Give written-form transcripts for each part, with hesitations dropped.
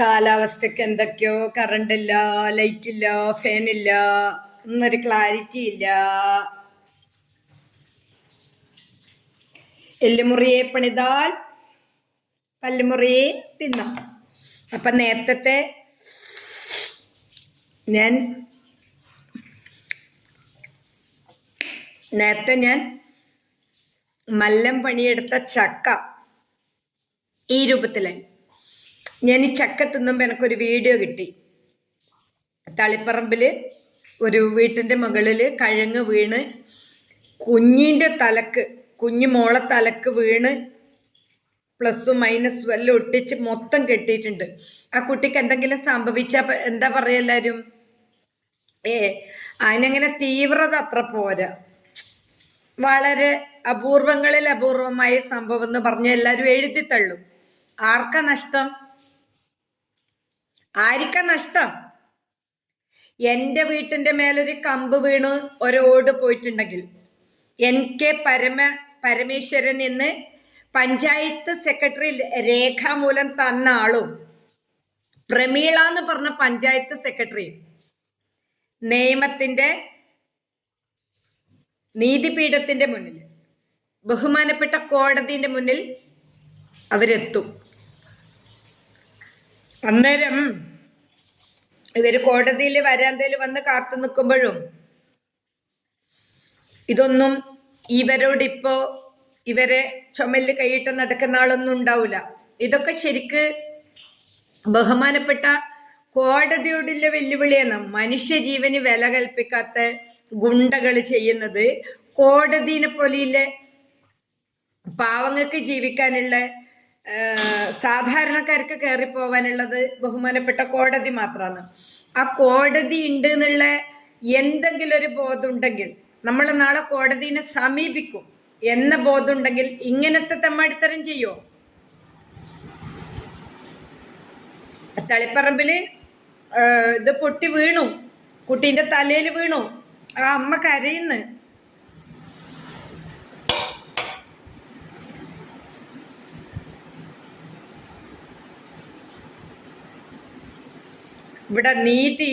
കാലാവസ്ഥയ്ക്ക് എന്തൊക്കെയോ കറണ്ട് ഇല്ല, ലൈറ്റ് ഇല്ല, ഫാനില്ല, ഒന്നൊരു ക്ലാരിറ്റി ഇല്ല. എല്ലുമുറിയെ പണിതാൽ പല്ലുമുറിയെ തിന്നാം. അപ്പം നേരത്തെ ഞാൻ മല്ലം പണിയെടുത്ത ചക്ക ഈ രൂപത്തിലായി. ഞാൻ ഈ ചക്ക തിന്നുമ്പോൾ എനിക്കൊരു വീഡിയോ കിട്ടി. തളിപ്പറമ്പിൽ ഒരു വീട്ടിൻ്റെ മുകളിൽ കഴങ്ങ് വീണ് കുഞ്ഞു മോളെ തലക്ക് വീണ് പ്ലസും മൈനസും എല്ലാം ഒട്ടിച്ച് മൊത്തം കെട്ടിയിട്ടുണ്ട്. ആ കുട്ടിക്ക് എന്തെങ്കിലും സംഭവിച്ചാൽ എന്താ പറയുക എല്ലാവരും? അതിനങ്ങനെ തീവ്രത അത്ര പോരാ, വളരെ അപൂർവങ്ങളിൽ അപൂർവമായ സംഭവം എന്ന് പറഞ്ഞ് എല്ലാവരും എഴുതി തള്ളും. ആർക്കാ നഷ്ടം? എൻ്റെ വീട്ടിൻ്റെ മേലൊരു കമ്പ് വീണ് ഒരോട് പോയിട്ടുണ്ടെങ്കിൽ എനിക്ക് പരമേശ്വരൻ എന്ന് പഞ്ചായത്ത് സെക്രട്ടറി രേഖാമൂലം തന്ന ആളും പ്രമീള എന്ന് പറഞ്ഞ പഞ്ചായത്ത് സെക്രട്ടറി നിയമത്തിന്റെ നീതിപീഠത്തിന്റെ മുന്നിൽ, ബഹുമാനപ്പെട്ട കോടതിന്റെ മുന്നിൽ അവരെത്തും. അന്നേരം ഇവര് കോടതിയിൽ വരാന്തയിൽ വന്ന് കാത്തു നിൽക്കുമ്പോഴും ഇതൊന്നും ഇവരെ ചുമലിൽ കൈയിട്ട് നടക്കുന്ന ആളൊന്നും ഉണ്ടാവില്ല. ഇതൊക്കെ ശരിക്ക് ബഹുമാനപ്പെട്ട കോടതിയോടുള്ള വെല്ലുവിളിയാണ്. മനുഷ്യജീവന് വില കൽപ്പിക്കാത്ത ഗുണ്ടകൾ ചെയ്യുന്നത് കോടതിനെ പോലെയുള്ള പാവങ്ങൾക്ക് ജീവിക്കാനുള്ള, സാധാരണക്കാർക്ക് കയറിപ്പോവാനുള്ളത് ബഹുമാനപ്പെട്ട കോടതി മാത്രമാണ്. ആ കോടതി ഉണ്ട് എന്നുള്ള എന്തെങ്കിലും ഒരു ബോധം ഉണ്ടെങ്കിൽ, നമ്മൾ നാളെ കോടതിനെ സമീപിക്കും എന്ന ബോധം ഉണ്ടെങ്കിൽ ഇങ്ങനത്തെ തെമ്മാടിത്തരം ചെയ്യോ? തളിപ്പറമ്പില് ഇത് പൊട്ടി വീണു, കുട്ടീന്റെ തലയിൽ വീണു, ആ അമ്മ കരയുന്നു. ഇവിടെ നീതി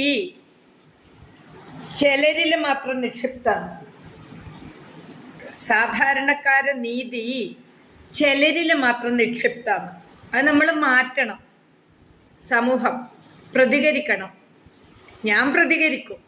ചിലരിൽ മാത്രം നിക്ഷിപ്താണ്. സാധാരണക്കാരെ നീതി ചിലരിൽ മാത്രം നിക്ഷിപ്താണ്. അത് നമ്മൾ മാറ്റണം. സമൂഹം പ്രതികരിക്കണം. ഞാൻ പ്രതികരിക്കും.